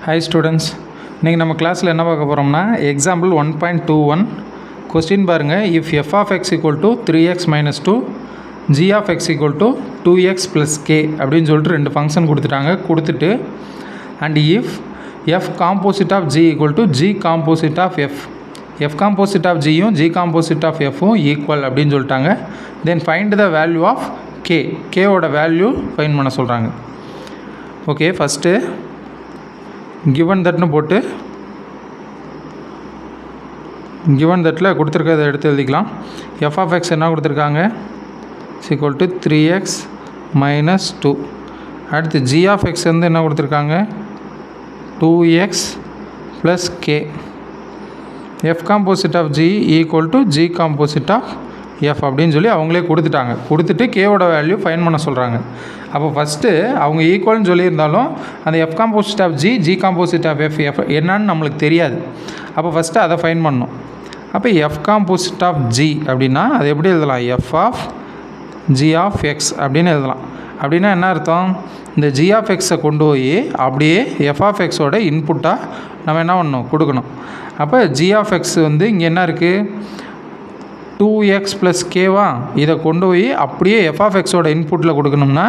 Hi students, இன்னைக்கு நம்ம கிளாஸில் என்ன பார்க்க போகிறோம்னா எக்ஸாம்பிள் 1.21 கொஸ்டின் பாருங்கள். If f of x equal to 3x minus 2 g of x equal to 2x plus k அப்படின்னு சொல்லிட்டு ரெண்டு ஃபங்க்ஷன் கொடுத்துட்டு and if f composite of g equal to g composite of f composite of gயும் g composite of fவும் equal அப்படின்னு சொல்லிட்டாங்க. Then find the value of கேவோட value find பண்ண சொல்கிறாங்க. ஓகே, ஃபஸ்ட்டு given thatனு போட்டு given thatல கொடுத்துருக்கிறத எடுத்து எழுதிக்கலாம். f of x என்ன கொடுத்துருக்காங்க, equal to 3x minus 2. அடுத்து g of x வந்து என்ன கொடுத்துருக்காங்க, 2x plus k. f composite of g equal to g composite of f அப்படின்னு சொல்லி அவங்களே கொடுத்துட்டு கேவோட வேல்யூ ஃபைன் பண்ண சொல்கிறாங்க. அப்போ ஃபஸ்ட்டு அவங்க ஈக்குவல்னு சொல்லியிருந்தாலும் அந்த f composite of g composite of f என்னன்னு நம்மளுக்கு தெரியாது. அப்போ ஃபஸ்ட்டு அதை ஃபைன் பண்ணணும். அப்போ f காம்போசிட் ஆஃப் g அப்படின்னா அது எப்படி எழுதலாம், f of g of x அப்படின்னு எழுதலாம். அப்படின்னா என்ன அர்த்தம், இந்த g ஆஃப் எக்ஸை கொண்டு போய் அப்படியே f ஆஃப் எக்ஸோட இன்புட்டாக நம்ம என்ன பண்ணணும், கொடுக்கணும். அப்போ g ஆஃப் எக்ஸ் வந்து இங்கே என்ன இருக்குது, 2x ப்ளஸ் கேவா, இதை கொண்டு போய் அப்படியே எஃப் ஆஃப் எக்ஸோட இன்புட்டில் கொடுக்கணும்னா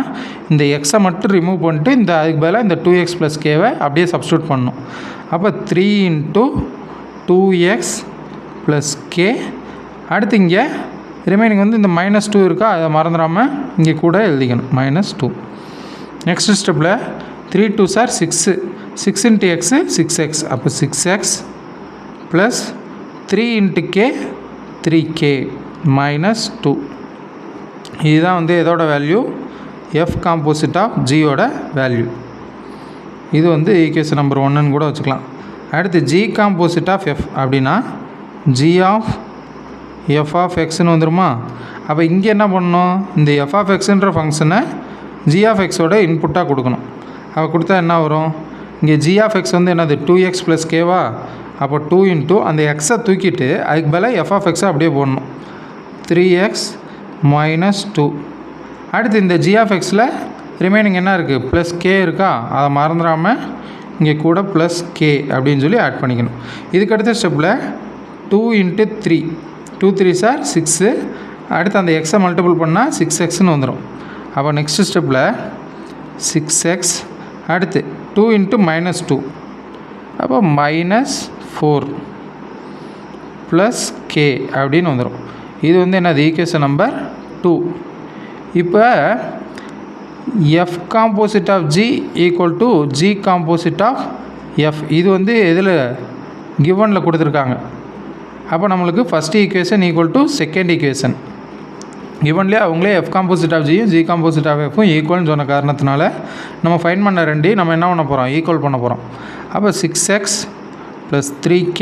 இந்த எக்ஸை மட்டும் ரிமூவ் பண்ணிட்டு அதுக்கு பதிலாக இந்த 2x ப்ளஸ் கேவை அப்படியே சப்ஸ்டியூட் பண்ணணும். அப்போ 3 × 2x ப்ளஸ் கே. அடுத்து இங்கே ரிமைனிங் வந்து இந்த -2 இருக்கா, அதை மறந்துடாமல் இங்கே கூட எழுதிக்கணும், -2. நெக்ஸ்ட் ஸ்டெப்பில் 3 2s are 6, 6 × x 6x. அப்போ 6x plus 3 × k 3k minus 2. இதுதான் வந்து இதோட வேல்யூ, f காம்போசிட் ஆஃப் ஜியோட வேல்யூ. இது வந்து ஈக்குவேஷன் நம்பர் 1ன்னு கூட வச்சுக்கலாம். அடுத்து g காம்போசிட் ஆஃப் f அப்படின்னா g ஆஃப் f ஆஃப் எக்ஸ்னு வந்துடுமா. அப்போ இங்கே என்ன பண்ணணும், இந்த f ஆஃப் எக்ஸுன்ற ஃபங்க்ஷனை g ஆஃப் எக்ஸோட இன்புட்டாக கொடுக்கணும். அப்போ கொடுத்தா என்ன வரும், இங்கே g ஆஃப் எக்ஸ் வந்து என்னது 2x ப்ளஸ் கேவா. அப்போ 2 × அந்த எக்ஸை தூக்கிட்டு அதுக்கு பதிலாக எஃப் ஆஃப் எக்ஸை அப்படியே போடணும், 3x minus 2. அடுத்து இந்த g ஆஃப் எக்ஸில் ரிமைனிங் என்ன இருக்குது, ப்ளஸ் கே இருக்கா, அதை மறந்துடாமல் இங்கே கூட ப்ளஸ் கே அப்படின்னு சொல்லி ஆட் பண்ணிக்கணும். இதுக்கடுத்த ஸ்டெப்பில் 2 × 3, 2 3s are 6. அடுத்து அந்த எக்ஸை மல்டிபிள் பண்ணால் 6xன்னு வந்துடும். அப்போ நெக்ஸ்ட் ஸ்டெப்பில் 6x. அடுத்து 2 × -2, அப்போ -4 ப்ளஸ் கே அப்படின்னு வந்துடும். இது வந்து என்னது ஈக்குவேஷன் நம்பர் 2. இப்போ F composite of G equal to G composite of F, இது வந்து இதில் கிவனில் கொடுத்துருக்காங்க. அப்போ நம்மளுக்கு first equation equal to second equation. கிவன்லேயே அவங்களே எஃப் காம்போசிட் ஆஃப் ஜியும் ஜி காம்போசிட் ஆஃப் எஃப்பும் ஈக்குவல்னு சொன்ன காரணத்தினால நம்ம ஃபைன் பண்ண ரெண்டையும் நம்ம என்ன பண்ண போகிறோம், ஈக்குவல் பண்ண போகிறோம். அப்போ 6x plus 3k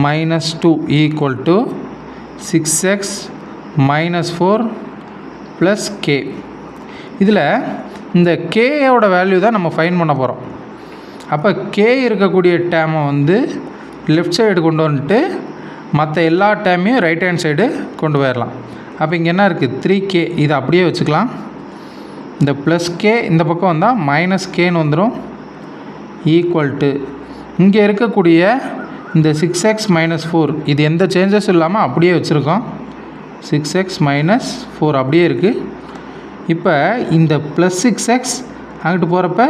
-2 equal to 6x -4 plus K. இதில் இந்த கேயோட வேல்யூ தான் நம்ம ஃபைன் பண்ண போகிறோம். அப்போ கே இருக்கக்கூடிய டேமை வந்து லெஃப்ட் சைடு கொண்டு வந்துட்டு மற்ற எல்லா டேமையும் ரைட் ஹேண்ட் சைடு கொண்டு போயிடலாம். அப்போ இங்கே என்ன இருக்குது, 3k, இதை அப்படியே வச்சுக்கலாம். இந்த ப்ளஸ் கே இந்த பக்கம் வந்தால் -kன்னு வந்துடும், ஈக்குவல் டு இங்கே இருக்கக்கூடிய இந்த 6x -4, இது எந்த சேஞ்சஸ் இல்லாமல் அப்படியே வச்சுருக்கோம். 6x -4 அப்படியே இருக்குது. இப்போ இந்த ப்ளஸ் 6x அங்கிட்டு போகிறப்ப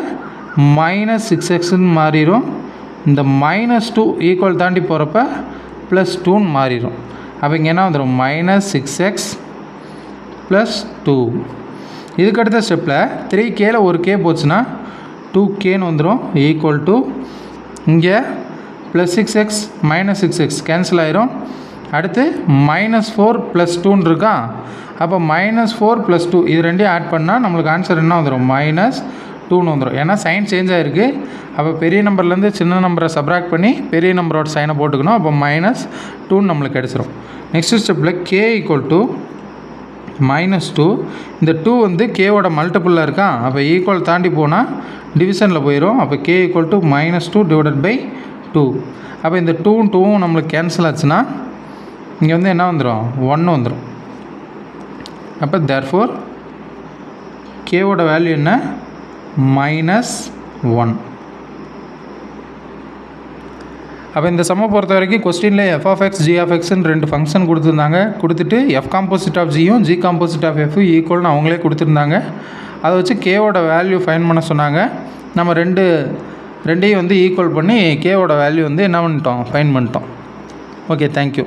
-6xன்னு மாறிடும். இந்த -2 ஈக்குவல் தாண்டி போகிறப்ப +2ன்னு மாறிடும். அப்போ இங்கே என்ன வந்துடும், -6x + 2. இதுக்கடுத்த ஸ்டெப்பில் 3kல ஒரு கே போச்சுன்னா 2kன்னு வந்துடும், ஈக்குவல் டு இங்கே ப்ளஸ் 6x -6x கேன்சல் ஆயிரும். அடுத்து -4 + 2ன்னு இருக்கா. அப்போ -4 + 2 இது ரெண்டையும் ஆட் பண்ணால் நம்மளுக்கு ஆன்சர் என்ன வந்துடும், -2ன்னு வந்துடும். ஏன்னா சைன் சேஞ்ச் ஆகிருக்கு. அப்போ பெரிய நம்பர்லேருந்து சின்ன நம்பரை சப்ராக்ட் பண்ணி பெரிய நம்பரோட சைனை போட்டுக்கணும். அப்போ -2ன்னு நம்மளுக்கு கிடச்சிரும். நெக்ஸ்ட் ஸ்டெப்பில் k ஈக்குவல் டு -2. இந்த 2 வந்து கேவோட மல்டிப்புளில் இருக்கா. அப்போ ஈக்குவல் தாண்டி போனால் டிவிஷனில் போயிடும். அப்போ k ஈக்குவல் டு -2 / 2. அப்போ இந்த 2ம் 2ம் நம்மளுக்கு கேன்சல் ஆச்சுன்னா இங்கே வந்து என்ன வந்துடும், 1 வந்துடும். அப்போ தேர்ஃபோர் கேவோட வேல்யூ என்ன, -1. அப்போ இந்த சம்மை பொறுத்த வரைக்கும் கொஸ்டினில் F of X G of எக்ஸ்ன்னு 2 ஃபங்க்ஷன் கொடுத்துருந்தாங்க. கொடுத்துட்டு எஃப் காம்போசிட் ஆஃப் ஜியும் ஜி காம்போசிட் ஆஃப் எஃப் ஈக்குவல்னு அவங்களே கொடுத்துருந்தாங்க. அதை வச்சு கேவோட வேல்யூ ஃபைன் பண்ண சொன்னாங்க. நம்ம ரெண்டையும் வந்து ஈக்குவல் பண்ணி கேவோட வேல்யூ வந்து என்ன பண்ணிட்டோம், ஃபைன் பண்ணிட்டோம். Okay, thank you.